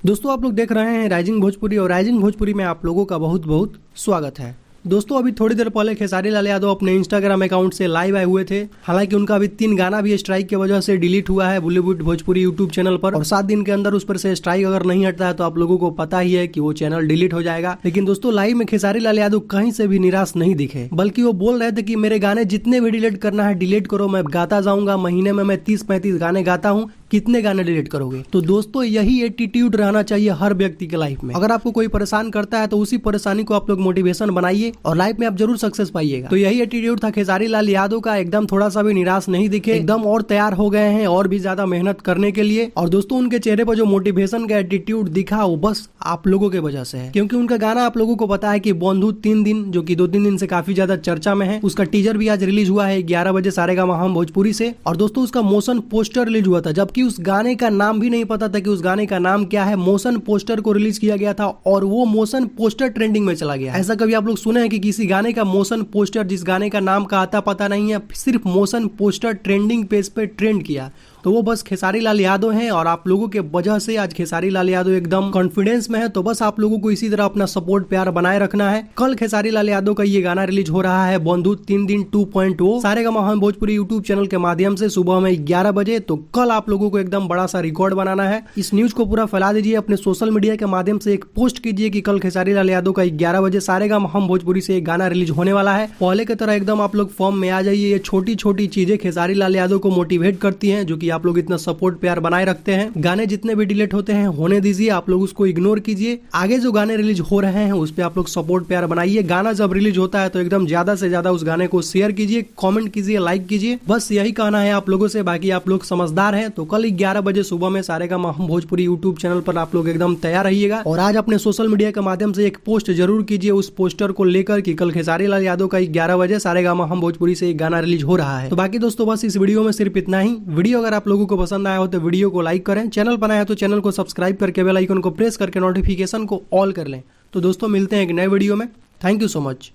दोस्तों आप लोग देख रहे हैं राइजिंग भोजपुरी और राइजिंग भोजपुरी में आप लोगों का बहुत बहुत स्वागत है। दोस्तों अभी थोड़ी देर पहले खेसारी लाल यादव अपने इंस्टाग्राम अकाउंट से लाइव आए हुए थे। हालांकि उनका अभी 3 गाना भी स्ट्राइक की वजह से डिलीट हुआ है बॉलीवुड भोजपुरी यूट्यूब चैनल पर, और 7 दिन के अंदर उस पर से स्ट्राइक अगर नहीं हटता है तो आप लोगों को पता ही है कि वो चैनल डिलीट हो जाएगा। लेकिन दोस्तों लाइव में खेसारी लाल यादव कहीं से भी निराश नहीं दिखे, बल्कि वो बोल रहे थे कि मेरे गाने जितने भी डिलीट करना है डिलीट करो, मैं गाता जाऊंगा। महीने में मैं 30-35 गाने गाता हूँ, कितने गाने डिलीट करोगे। तो दोस्तों यही एटीट्यूड रहना चाहिए हर व्यक्ति के लाइफ में। अगर आपको कोई परेशान करता है तो उसी परेशानी को आप लोग मोटिवेशन बनाइए और लाइफ में आप जरूर सक्सेस पाइएगा। तो यही एटीट्यूड था खेसारी लाल यादव का, एकदम थोड़ा सा भी निराश नहीं दिखे, एकदम और तैयार हो गए हैं और भी ज्यादा मेहनत करने के लिए। और दोस्तों उनके चेहरे पर जो मोटिवेशन का एटीट्यूड दिखा वो बस आप लोगों के वजह से है, क्योंकि उनका गाना आप लोगों को पता है कि बंधु 3 दिन, जो कि 2-3 दिन से काफी ज्यादा चर्चा में है, उसका टीजर भी आज रिलीज हुआ है 11 बजे सारेगामा हम भोजपुरी से। और दोस्तों उसका मोशन पोस्टर रिलीज हुआ था, जबकि उस गाने का नाम भी नहीं पता था कि उस गाने का नाम क्या है। मोशन पोस्टर को रिलीज किया गया था और वो मोशन पोस्टर ट्रेंडिंग में चला गया। ऐसा कभी आप लोग सुने हैं कि किसी गाने का मोशन पोस्टर, जिस गाने का नाम का आता पता नहीं है, सिर्फ मोशन पोस्टर ट्रेंडिंग पेज पे ट्रेंड किया? तो वो बस खेसारी लाल यादव हैं और आप लोगों के वजह से आज खेसारी लाल यादव एकदम कॉन्फिडेंस में है। तो बस आप लोगों को इसी तरह अपना सपोर्ट प्यार बनाए रखना है। कल खेसारी लाल यादव का ये गाना रिलीज हो रहा है बंधु 3 दिन 2.0 सारेगामा हम भोजपुरी यूट्यूब चैनल के माध्यम से सुबह में 11 बजे। तो कल आप लोगों को एकदम बड़ा सा रिकॉर्ड बनाना है। इस न्यूज को पूरा फैला दीजिए, अपने सोशल मीडिया के माध्यम से एक पोस्ट कीजिए कि कल खेसारी लाल यादव का 11 बजे सारेगामा हम भोजपुरी से एक गाना रिलीज होने वाला है। पहले की तरह एकदम आप लोग फॉर्म में आ जाइए। ये छोटी छोटी चीजें खेसारी लाल यादव को मोटिवेट करती है, जो की आप लोग इतना सपोर्ट प्यार बनाए रखते हैं। गाने जितने भी डिलीट होते हैं होने दीजिए, आप लोग उसको इग्नोर कीजिए। आगे जो गाने रिलीज हो रहे हैं उस पे आप लोग सपोर्ट प्यार बनाइए। गाना जब रिलीज होता है तो एकदम ज्यादा से ज्यादा उस गाने को शेयर कीजिए, कमेंट कीजिए, लाइक कीजिए। बस यही कहना है आप लोगों से। बाकी आप लोग समझदार हैं। तो कल 11 बजे सुबह में सारेगामा हम भोजपुरी यूट्यूब चैनल पर आप लोग एकदम तैयार रहिएगा। और आज अपने सोशल मीडिया के माध्यम से एक पोस्ट जरूर कीजिए उस पोस्टर को लेकर कि कल खेसारी लाल यादव का 11 बजे सारेगामा हम भोजपुरी से एक गाना रिलीज हो रहा है। तो बाकी दोस्तों बस इस वीडियो में सिर्फ इतना ही। वीडियो अगर आप लोगों को पसंद आया हो तो वीडियो को लाइक करें, चैनल बनाया है तो चैनल को सब्सक्राइब करके बेल आइकन को प्रेस करके नोटिफिकेशन को ऑल कर लें। तो दोस्तों मिलते हैं एक नए वीडियो में। Thank you so much.